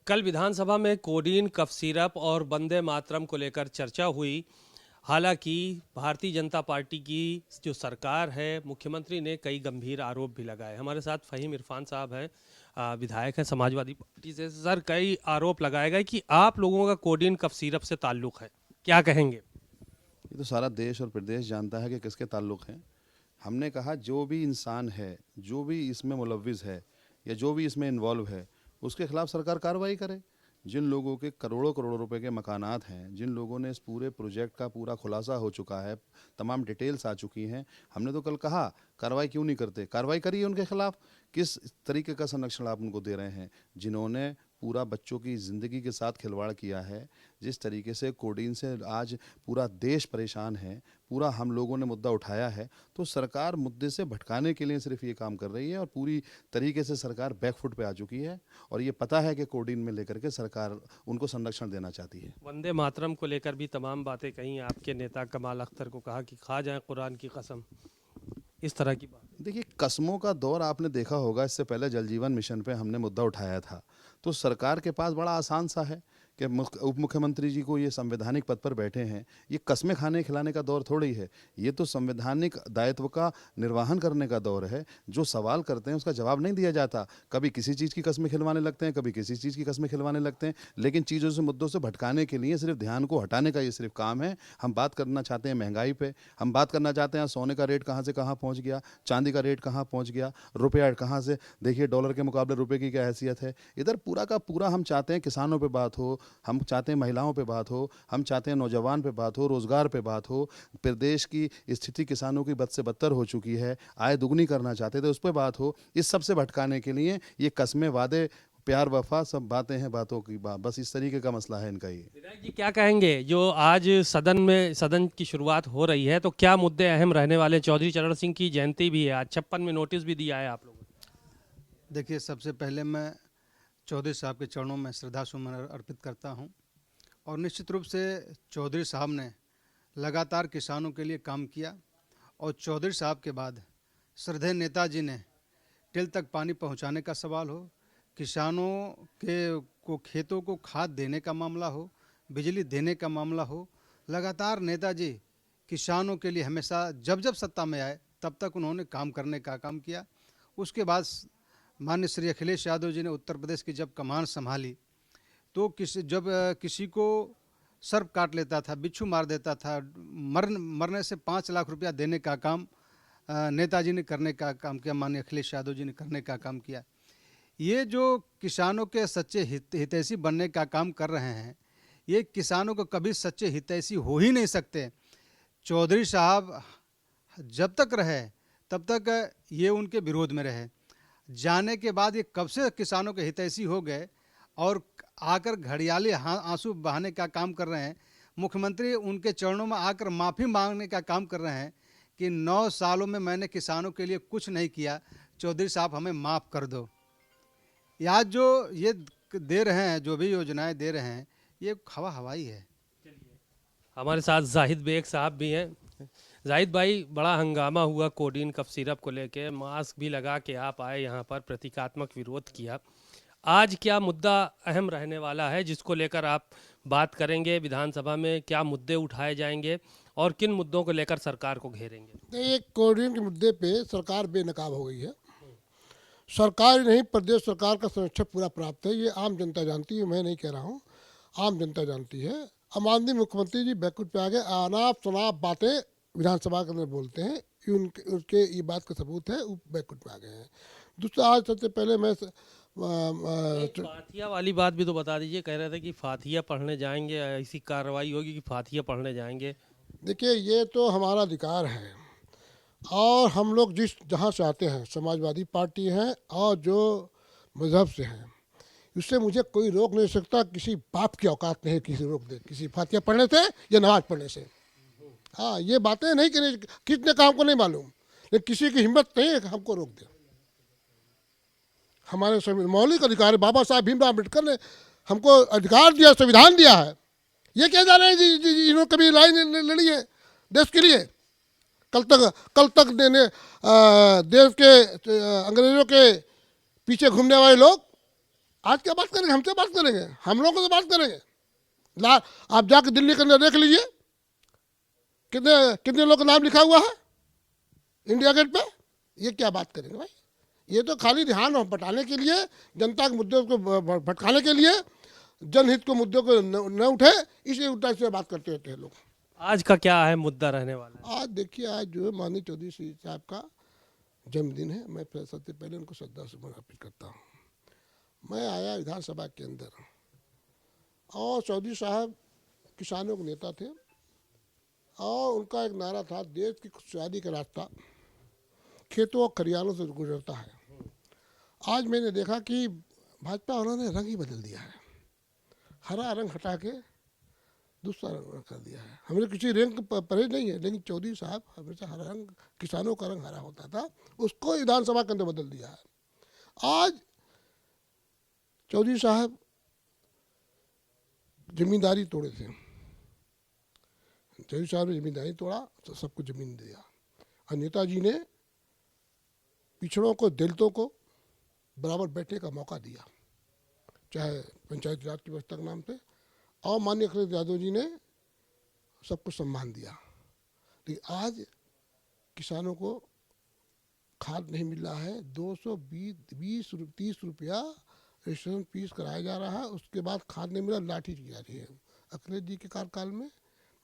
कल विधानसभा में codeine, cough syrup और वंदे मातरम को लेकर चर्चा हुई। हालांकि भारतीय जनता पार्टी की जो सरकार है, मुख्यमंत्री ने कई गंभीर आरोप भी लगाए। हमारे साथ फ़हीम इरफान साहब हैं, विधायक हैं समाजवादी पार्टी से। सर, कई आरोप लगाए गए कि आप लोगों का कोडीन, कफ सिरप से ताल्लुक़ है, क्या कहेंगे? ये तो सारा देश और प्रदेश जानता है कि किसके ताल्लुक़ हैं। हमने कहा जो भी इंसान है, जो भी इसमें मुलव्विस है या जो भी इसमें इन्वॉल्व है, उसके खिलाफ सरकार कार्रवाई करे। जिन लोगों के करोड़ों करोड़ों रुपए के मकानात हैं, जिन लोगों ने इस पूरे प्रोजेक्ट का पूरा खुलासा हो चुका है, तमाम डिटेल्स आ चुकी हैं, हमने तो कल कहा कार्रवाई क्यों नहीं करते। कार्रवाई करिए उनके खिलाफ। किस तरीके का संरक्षण आप उनको दे रहे हैं, जिन्होंने पूरा बच्चों की ज़िंदगी के साथ खिलवाड़ किया है। जिस तरीके से कोडीन से आज पूरा देश परेशान है, पूरा हम लोगों ने मुद्दा उठाया है, तो सरकार मुद्दे से भटकाने के लिए सिर्फ ये काम कर रही है और पूरी तरीके से सरकार बैकफुट पे आ चुकी है। और ये पता है कि कोडीन में लेकर के सरकार उनको संरक्षण देना चाहती है। वंदे मातरम को लेकर भी तमाम बातें कहीं, आपके नेता कमाल अख्तर को कहा कि खा जाएं कुरान की कसम, इस तरह की बात। देखिए, कस्मों का दौर आपने देखा होगा। इससे पहले जल जीवन मिशन पे हमने मुद्दा उठाया था, तो सरकार के पास बड़ा आसान सा है कि उप मुख्यमंत्री जी को ये संवैधानिक पद पर बैठे हैं, ये कस्में खाने खिलाने का दौर थोड़ी है। ये तो संवैधानिक दायित्व का निर्वहन करने का दौर है। जो सवाल करते हैं उसका जवाब नहीं दिया जाता। कभी किसी चीज़ की कस्में खिलवाने लगते हैं, कभी किसी चीज़ की कस्में खिलवाने लगते हैं, लेकिन चीज़ों से मुद्दों से भटकाने के लिए सिर्फ ध्यान को हटाने का ये सिर्फ काम है। हम बात करना चाहते हैं महंगाई पे, हम बात करना चाहते हैं सोने का रेट कहाँ से कहाँ पहुँच गया, चांदी का रेट कहाँ पहुँच गया, रुपया कहाँ से, देखिए डॉलर के मुकाबले रुपये की क्या हैसियत है। इधर पूरा का पूरा हम चाहते हैं किसानों पे बात हो, हम चाहते हैं महिलाओं पे बात हो, हम चाहते हैं नौजवान पे बात हो, रोजगार पे बात हो। प्रदेश की स्थिति किसानों की बद से बदतर हो चुकी है, आय दुगनी करना चाहते थे, उस पर बात हो। इस सब से भटकाने के लिए ये कस्में, वादे, प्यार, वफा सब बातें हैं, बातों की बात, बस इस तरीके का मसला है इनका। ये विधायक जी, क्या कहेंगे जो आज सदन की शुरुआत हो रही है, तो क्या मुद्दे अहम रहने वाले? चौधरी चरण सिंह की जयंती भी है आज, 56 में नोटिस भी दिया है आप लोगों ने। देखिए, सबसे पहले मैं चौधरी साहब के चरणों में श्रद्धा सुमन अर्पित करता हूं। और निश्चित रूप से चौधरी साहब ने लगातार किसानों के लिए काम किया। और चौधरी साहब के बाद श्रद्धेय नेताजी ने टिल तक पानी पहुंचाने का सवाल हो, किसानों के को खेतों को खाद देने का मामला हो, बिजली देने का मामला हो, लगातार नेताजी किसानों के लिए हमेशा जब जब सत्ता में आए तब तक उन्होंने काम करने का काम किया। उसके बाद माननीय श्री अखिलेश यादव जी ने उत्तर प्रदेश की जब कमान संभाली, तो किसी को सर्प काट लेता था, बिच्छू मार देता था, मरने से 5 लाख रुपया देने का काम नेताजी ने करने का काम किया, माननीय अखिलेश यादव जी ने करने का काम किया। ये जो किसानों के सच्चे हितैषी बनने का काम कर रहे हैं, ये किसानों को कभी सच्चे हितैषी हो ही नहीं सकते। चौधरी साहब जब तक रहे तब तक ये उनके विरोध में रहे, जाने के बाद ये कब से किसानों के हितैषी हो गए और आकर घड़ियाली आंसू बहाने का काम कर रहे हैं। मुख्यमंत्री उनके चरणों में आकर माफ़ी मांगने का काम कर रहे हैं कि 9 सालों में मैंने किसानों के लिए कुछ नहीं किया, चौधरी साहब हमें माफ़ कर दो। या जो ये दे रहे हैं, जो भी योजनाएं दे रहे हैं, ये हवाई है। हमारे साथ जाहिद बेग साहब भी हैं। जाहिद भाई, बड़ा हंगामा हुआ कोडीन, कफ सिरप को लेके, मास्क भी लगा के आप आए यहाँ पर, प्रतीकात्मक विरोध किया। आज क्या मुद्दा अहम रहने वाला है जिसको लेकर आप बात करेंगे? विधानसभा में क्या मुद्दे उठाए जाएंगे और किन मुद्दों को लेकर सरकार को घेरेंगे? ये कोरियन के मुद्दे पे सरकार बेनकाब हो गई है। सरकार ही नहीं, प्रदेश सरकार का संरक्षण पूरा प्राप्त है, ये आम जनता जानती है, मैं नहीं कह रहा हूँ, आम जनता जानती है। माननीय मुख्यमंत्री जी बैकुट पे आ गए, अनाप शनाप बातें विधानसभा के अंदर बोलते हैं, उनके ये बात का सबूत है, वो बैकुट पे आ गए हैं। दूसरा, आज सबसे पहले मैं फातिया वाली बात भी तो बता दीजिए। कह रहे थे कि फातिया पढ़ने जाएंगे, ऐसी कार्रवाई होगी कि फातिया पढ़ने जाएंगे। देखिए, ये तो हमारा अधिकार है और हम लोग जहाँ से आते हैं, समाजवादी पार्टी है और जो मज़हब से हैं, उससे मुझे कोई रोक नहीं सकता। किसी बाप की औकात नहीं है किसी रोक दे, किसी फातिया पढ़ने से या नमाज पढ़ने से। हाँ, ये बातें नहीं करनी, किसने कहा हमको नहीं मालूम, लेकिन किसी की हिम्मत नहीं है कि हमको रोक दे। हमारे मौलिक अधिकार है, बाबा साहब भीमराव अम्बेडकर ने हमको अधिकार दिया, संविधान दिया है। ये क्या जा रहे हैं जी, इन्होंने कभी लड़ाई लड़ी है देश के लिए? कल तक देश के अंग्रेजों के पीछे घूमने वाले लोग आज क्या बात करेंगे, हमसे बात करेंगे, हम लोगों से बात करेंगे। ला आप जाकर दिल्ली के अंदर देख लीजिए कितने कितने लोग का नाम लिखा हुआ है इंडिया गेट पे। ये क्या बात करेंगे भाई, ये तो खाली ध्यान बटाने के लिए, जनता के मुद्दों को भटकाने के लिए, जनहित के मुद्दों को न उठे, इसलिए उल्टा से बात करते रहते हैं लोग। आज का क्या अहम मुद्दा रहने वाला है? आज देखिए, आज जो है माननीय चौधरी साहब का जन्मदिन है। मैं सबसे पहले उनको श्रद्धासुमन अर्पित करता हूँ। मैं आया विधानसभा के अंदर, और चौधरी साहब किसानों के नेता थे, और उनका एक नारा था, देश की खुशहाली का रास्ता खेतों और खरियानों से गुजरता है। आज मैंने देखा कि भाजपा उन्होंने रंग ही बदल दिया है, हरा रंग हटा के दूसरा रंग कर दिया है। हमें किसी रंग परहेज नहीं है, लेकिन चौधरी साहब हमेशा हरा रंग, किसानों का रंग हरा होता था, उसको विधानसभा के अंदर बदल दिया है। आज चौधरी साहब जमींदारी तोड़े थे, चौधरी साहब ने जमींदारी तोड़ा तो सबको जमीन दिया, और नेताजी ने पिछड़ों को, दलितों को बराबर बैठने का मौका दिया, चाहे पंचायत राज की व्यवस्था के नाम पे, और माननीय अखिलेश यादव जी ने सबको सम्मान दिया। लेकिन आज किसानों को खाद नहीं मिल रहा है, 220-30 रुपया रजिस्ट्रेशन फीस कराया जा रहा है, उसके बाद खाद नहीं मिला, लाठी की जा रही है। अखिलेश जी के कार्यकाल में,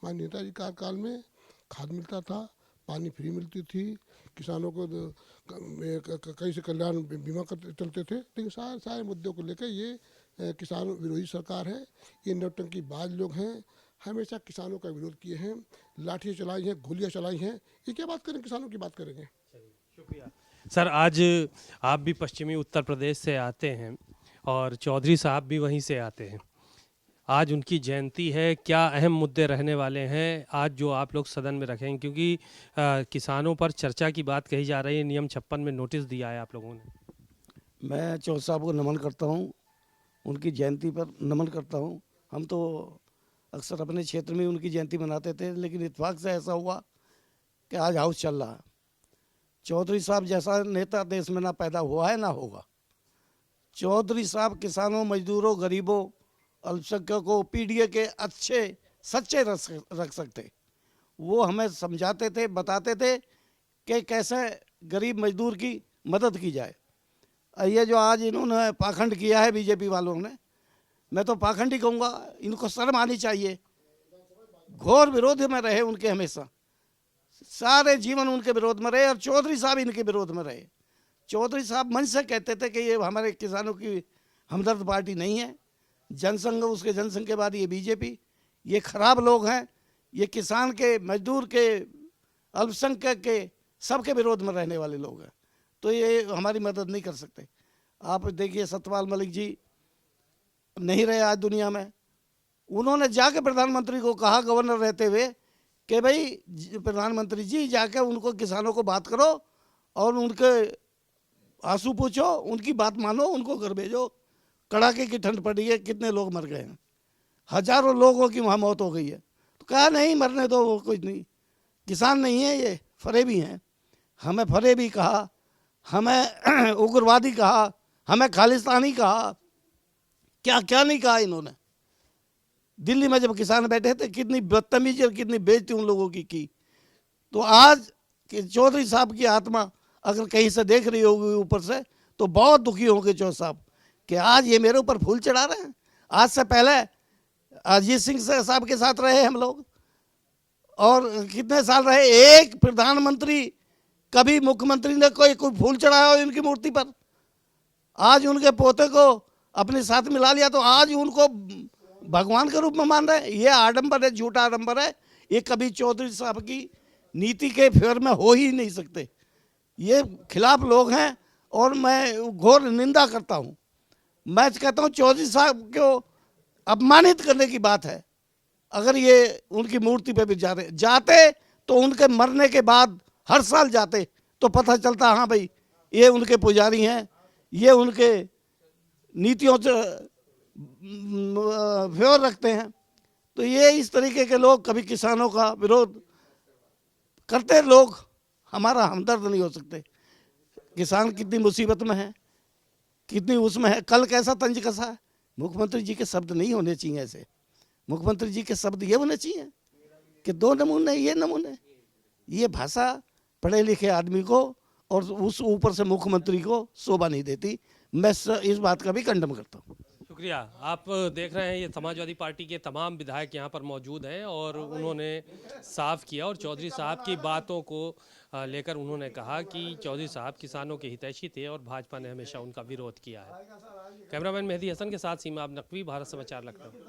माननीय नेताजी के कार्यकाल में खाद मिलता था, पानी फ्री मिलती थी, किसानों को कई से कल्याण बीमा करते चलते थे। लेकिन सारे मुद्दों को लेकर ये किसान विरोधी सरकार है, ये नौटंकी बाज लोग हैं, हमेशा किसानों का विरोध किए हैं, लाठियाँ चलाई हैं, गोलियाँ चलाई हैं। ये क्या बात करें, किसानों की बात करेंगे। शुक्रिया सर। आज आप भी पश्चिमी उत्तर प्रदेश से आते हैं और चौधरी साहब भी वहीं से आते हैं। आज उनकी जयंती है, क्या अहम मुद्दे रहने वाले हैं आज जो आप लोग सदन में रखेंगे? क्योंकि किसानों पर चर्चा की बात कही जा रही है, नियम 56 में नोटिस दिया है आप लोगों ने। मैं चौधरी साहब को नमन करता हूँ, उनकी जयंती पर नमन करता हूँ। हम तो अक्सर अपने क्षेत्र में उनकी जयंती मनाते थे, लेकिन इत्तेफाक से ऐसा हुआ कि आज हाउस चल रहा है। चौधरी साहब जैसा नेता देश में ना पैदा हुआ है ना होगा। चौधरी साहब किसानों, मजदूरों, गरीबों, अल्पसंख्यकों, पीडीए के अच्छे सच्चे रख सकते। वो हमें समझाते थे, बताते थे कि कैसे गरीब मजदूर की मदद की जाए। ये जो आज इन्होंने पाखंड किया है बीजेपी वालों ने, मैं तो पाखंड ही कहूँगा, इनको शर्म आनी चाहिए। घोर विरोध में रहे उनके, हमेशा सारे जीवन उनके विरोध में रहे, और चौधरी साहब इनके विरोध में रहे। चौधरी साहब मन से कहते थे कि ये हमारे किसानों की हमदर्द पार्टी नहीं है। जनसंघ, उसके जनसंघ के बाद ये बीजेपी, ये खराब लोग हैं, ये किसान के, मजदूर के, अल्पसंख्यक के, सबके विरोध में रहने वाले लोग हैं, तो ये हमारी मदद नहीं कर सकते। आप देखिए, सत्यपाल मलिक जी नहीं रहे आज दुनिया में, उन्होंने जाके प्रधानमंत्री को कहा गवर्नर रहते हुए कि भाई प्रधानमंत्री जी जाके उनको, किसानों को बात करो और उनके आंसू पूछो, उनकी बात मानो, उनको घर भेजो। कड़ाके की ठंड पड़ी है, कितने लोग मर गए हैं, हजारों लोगों की वहाँ मौत हो गई है। तो कहा नहीं मरने दो, वो कुछ नहीं, किसान नहीं है ये, फरेबी हैं। हमें फरेबी कहा, हमें उग्रवादी कहा, हमें खालिस्तानी कहा, क्या क्या नहीं कहा इन्होंने। दिल्ली में जब किसान बैठे थे, कितनी बदतमीजी और कितनी बेइज्जती उन लोगों की। तो आज चौधरी साहब की आत्मा अगर कहीं से देख रही होगी ऊपर से, तो बहुत दुखी होंगे चौधरी साहब कि आज ये मेरे ऊपर फूल चढ़ा रहे हैं। आज से पहले अजीत सिंह साहब के साथ रहे हम लोग, और कितने साल रहे, एक प्रधानमंत्री, कभी मुख्यमंत्री ने कोई फूल चढ़ाया हो इनकी मूर्ति पर? आज उनके पोते को अपने साथ मिला लिया, तो आज उनको भगवान के रूप में मान रहे हैं। ये आडंबर है, झूठा आडंबर है। ये कभी चौधरी साहब की नीति के फेवर में हो ही नहीं सकते। ये खिलाफ लोग हैं, और मैं घोर निंदा करता हूँ। मैं कहता हूँ चौधरी साहब को अपमानित करने की बात है। अगर ये उनकी मूर्ति पे भी जाते तो उनके मरने के बाद हर साल जाते तो पता चलता, हाँ भाई ये उनके पुजारी हैं, ये उनके नीतियों से फेवर रखते हैं। तो ये इस तरीके के लोग कभी किसानों का विरोध करते लोग हमारा हमदर्द नहीं हो सकते। किसान कितनी मुसीबत में है, कितनी उसमें है, कल कैसा तंज कसा है। मुख्यमंत्री जी के शब्द नहीं होने चाहिए ऐसे। मुख्यमंत्री जी के शब्द ये होने चाहिए कि 2 नमूने, ये नमूने। ये भाषा पढ़े लिखे आदमी को और उस ऊपर से मुख्यमंत्री को शोभा नहीं देती। मैं इस बात का भी कंडम करता हूँ। शुक्रिया। आप देख रहे हैं ये समाजवादी पार्टी के तमाम विधायक यहाँ पर मौजूद हैं और उन्होंने साफ किया और चौधरी साहब की बातों को लेकर उन्होंने कहा कि चौधरी साहब किसानों के हितैषी थे और भाजपा ने हमेशा उनका विरोध किया है। कैमरामैन मेहदी हसन के साथ सीमा नकवी, भारत समाचार, लखनऊ।